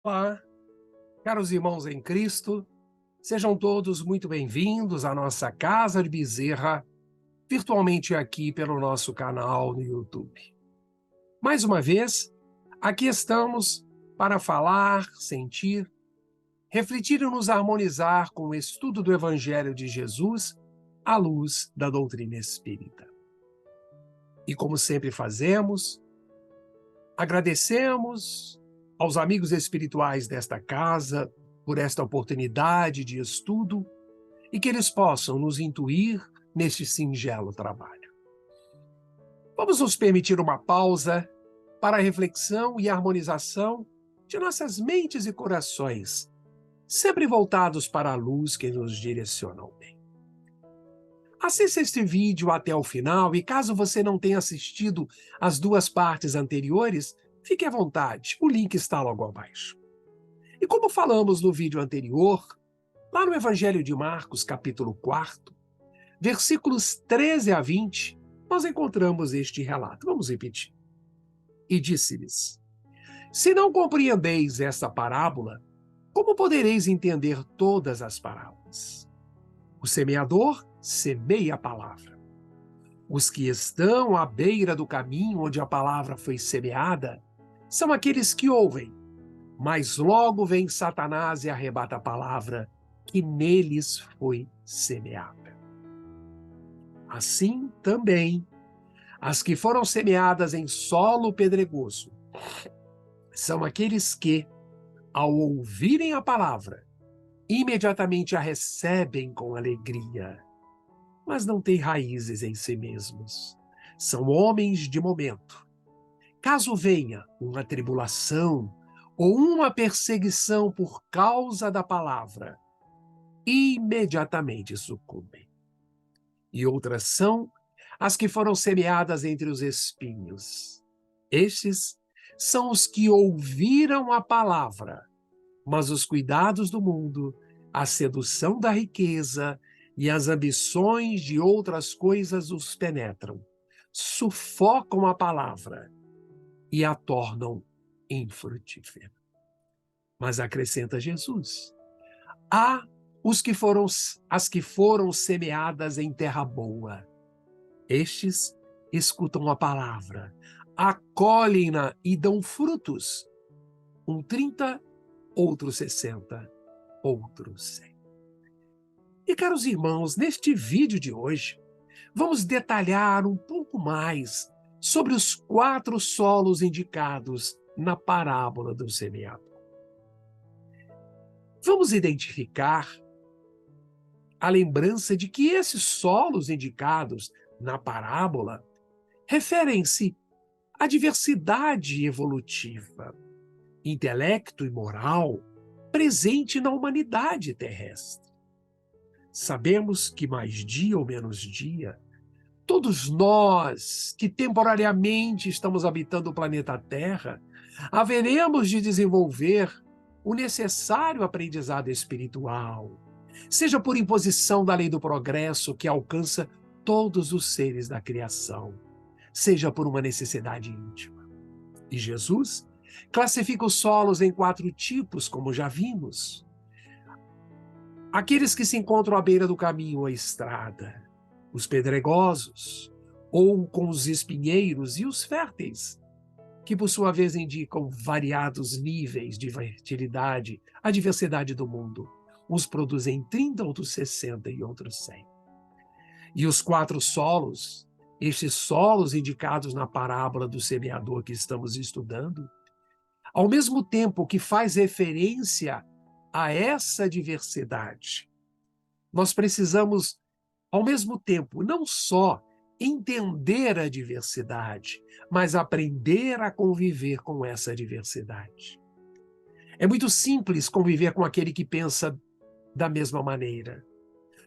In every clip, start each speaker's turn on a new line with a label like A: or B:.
A: Olá, caros irmãos em Cristo, sejam todos muito bem-vindos à nossa Casa de Bezerra, virtualmente aqui pelo nosso canal no YouTube. Mais uma vez, aqui estamos para falar, sentir, refletir e nos harmonizar com o estudo do Evangelho de Jesus à luz da doutrina espírita. E como sempre fazemos, agradecemos aos amigos espirituais desta casa por esta oportunidade de estudo e que eles possam nos intuir neste singelo trabalho. Vamos nos permitir uma pausa para a reflexão e harmonização de nossas mentes e corações, sempre voltados para a luz que nos direciona ao bem. Assista este vídeo até o final e caso você não tenha assistido as duas partes anteriores, fique à vontade, o link está logo abaixo. E como falamos no vídeo anterior, lá no Evangelho de Marcos, capítulo 4, versículos 13 a 20, nós encontramos este relato. Vamos repetir. E disse-lhes: Se não compreendeis esta parábola, como podereis entender todas as parábolas? O semeador semeia a palavra. Os que estão à beira do caminho onde a palavra foi semeada são aqueles que ouvem, mas logo vem Satanás e arrebata a palavra que neles foi semeada. Assim também, as que foram semeadas em solo pedregoso são aqueles que, ao ouvirem a palavra, imediatamente a recebem com alegria, mas não têm raízes em si mesmos. São homens de momento. Caso venha uma tribulação ou uma perseguição por causa da palavra, imediatamente sucumbem. E outras são as que foram semeadas entre os espinhos. Estes são os que ouviram a palavra, mas os cuidados do mundo, a sedução da riqueza e as ambições de outras coisas os penetram, sufocam a palavra e a tornam infrutífera. Mas acrescenta Jesus: há as que foram semeadas em terra boa. Estes escutam a palavra, acolhem-na e dão frutos. Um 30, outro 60, outro 100. E, caros irmãos, neste vídeo de hoje, vamos detalhar um pouco mais sobre os 4 solos indicados na parábola do semeador. Vamos identificar a lembrança de que esses solos indicados na parábola referem-se à diversidade evolutiva, intelecto e moral presente na humanidade terrestre. Sabemos que mais dia ou menos dia, todos nós que temporariamente estamos habitando o planeta Terra, haveremos de desenvolver o necessário aprendizado espiritual, seja por imposição da lei do progresso que alcança todos os seres da criação, seja por uma necessidade íntima. E Jesus classifica os solos em 4 tipos, como já vimos. Aqueles que se encontram à beira do caminho ou à estrada, os pedregosos, ou com os espinheiros, e os férteis, que por sua vez indicam variados níveis de fertilidade, a diversidade do mundo. Uns produzem 30, outros 60 e outros 100. E os 4 solos, estes solos indicados na parábola do semeador que estamos estudando, ao mesmo tempo que faz referência a essa diversidade, nós precisamos, ao mesmo tempo, não só entender a diversidade, mas aprender a conviver com essa diversidade. É muito simples conviver com aquele que pensa da mesma maneira.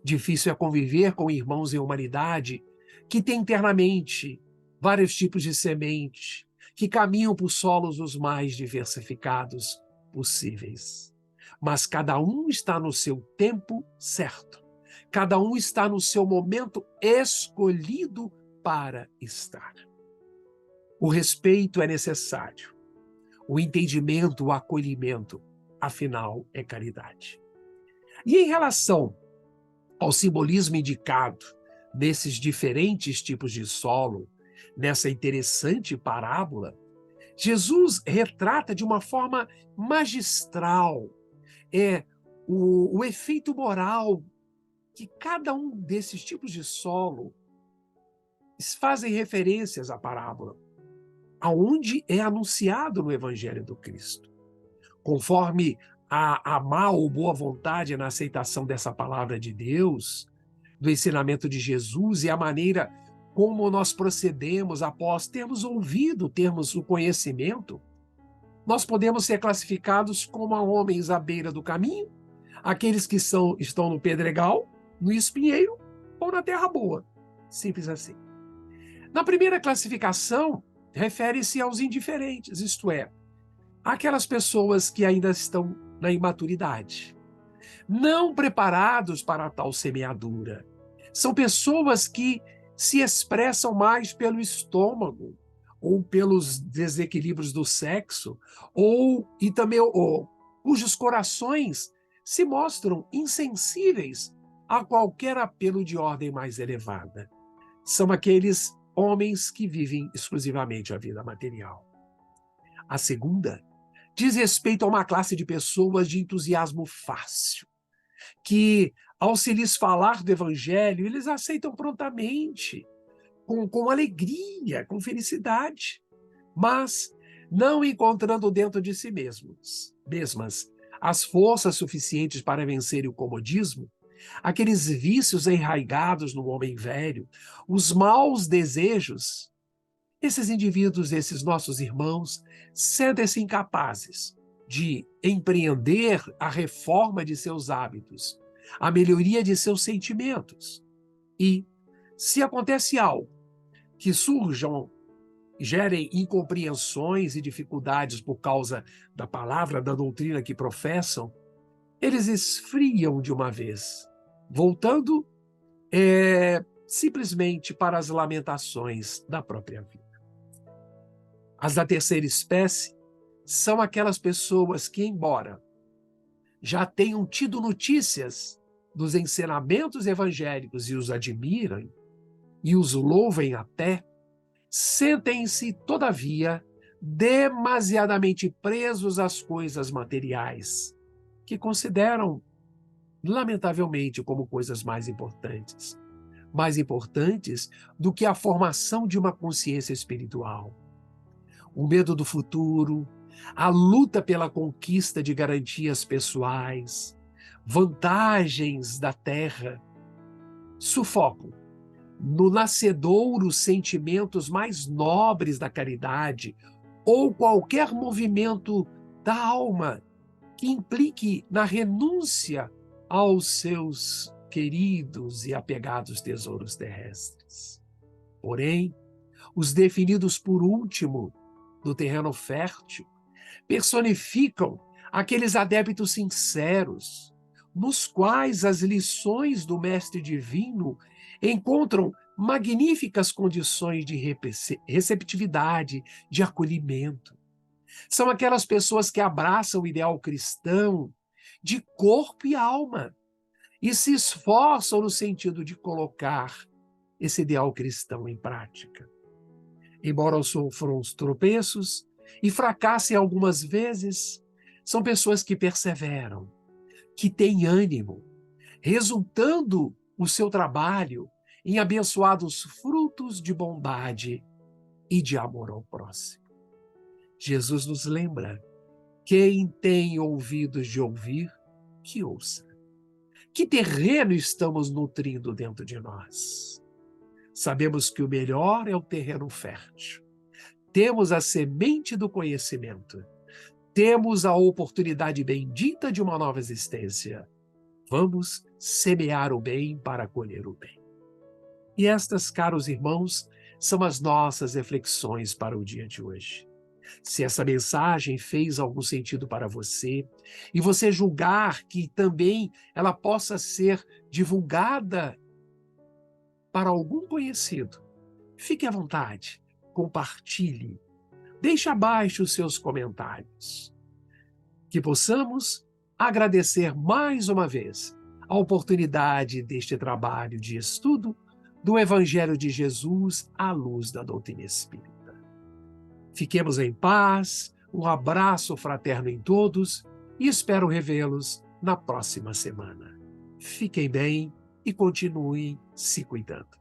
A: Difícil é conviver com irmãos em humanidade que têm internamente vários tipos de semente, que caminham por solos os mais diversificados possíveis. Mas cada um está no seu tempo certo. Cada um está no seu momento escolhido para estar. O respeito é necessário. O entendimento, o acolhimento afinal é caridade. E em relação ao simbolismo indicado nesses diferentes tipos de solo, nessa interessante parábola, Jesus retrata de uma forma magistral o efeito moral que cada um desses tipos de solo fazem referências à parábola, aonde é anunciado no Evangelho do Cristo. Conforme a má ou boa vontade na aceitação dessa palavra de Deus, do ensinamento de Jesus e a maneira como nós procedemos após termos ouvido, termos o conhecimento, nós podemos ser classificados como homens à beira do caminho, aqueles que estão no pedregal, no espinheiro ou na terra boa. Simples assim. Na primeira classificação, refere-se aos indiferentes, isto é, aquelas pessoas que ainda estão na imaturidade, não preparados para tal semeadura. São pessoas que se expressam mais pelo estômago, ou pelos desequilíbrios do sexo, cujos corações se mostram insensíveis a qualquer apelo de ordem mais elevada. São aqueles homens que vivem exclusivamente a vida material. A segunda diz respeito a uma classe de pessoas de entusiasmo fácil, que, ao se lhes falar do Evangelho, eles aceitam prontamente, com alegria, com felicidade, mas não encontrando dentro de si mesmas as forças suficientes para vencer o comodismo, aqueles vícios enraigados no homem velho, os maus desejos. Esses indivíduos, esses nossos irmãos, sentem-se incapazes de empreender a reforma de seus hábitos, a melhoria de seus sentimentos. E, se acontece algo que gerem incompreensões e dificuldades por causa da palavra, da doutrina que professam, eles esfriam de uma vez, voltando simplesmente para as lamentações da própria vida. As da terceira espécie são aquelas pessoas que, embora já tenham tido notícias dos ensinamentos evangélicos e os admirem, e os louvem até, sentem-se, todavia, demasiadamente presos às coisas materiais, que consideram, lamentavelmente, como coisas mais importantes do que a formação de uma consciência espiritual. O medo do futuro, a luta pela conquista de garantias pessoais, vantagens da terra, sufocam no nascedouro sentimentos mais nobres da caridade ou qualquer movimento da alma que implique na renúncia aos seus queridos e apegados tesouros terrestres. Porém, os definidos por último no terreno fértil personificam aqueles adeptos sinceros, nos quais as lições do Mestre Divino encontram magníficas condições de receptividade, de acolhimento. São aquelas pessoas que abraçam o ideal cristão de corpo e alma e se esforçam no sentido de colocar esse ideal cristão em prática. Embora sofram os tropeços e fracassem algumas vezes, são pessoas que perseveram, que têm ânimo, resultando o seu trabalho em abençoados frutos de bondade e de amor ao próximo. Jesus nos lembra: quem tem ouvidos de ouvir, que ouça. Que terreno estamos nutrindo dentro de nós? Sabemos que o melhor é o terreno fértil. Temos a semente do conhecimento. Temos a oportunidade bendita de uma nova existência. Vamos semear o bem para colher o bem. E estas, caros irmãos, são as nossas reflexões para o dia de hoje. Se essa mensagem fez algum sentido para você e você julgar que também ela possa ser divulgada para algum conhecido, fique à vontade, compartilhe, deixe abaixo os seus comentários. Que possamos agradecer mais uma vez a oportunidade deste trabalho de estudo do Evangelho de Jesus à luz da doutrina espírita. Fiquemos em paz, um abraço fraterno em todos e espero revê-los na próxima semana. Fiquem bem e continuem se cuidando.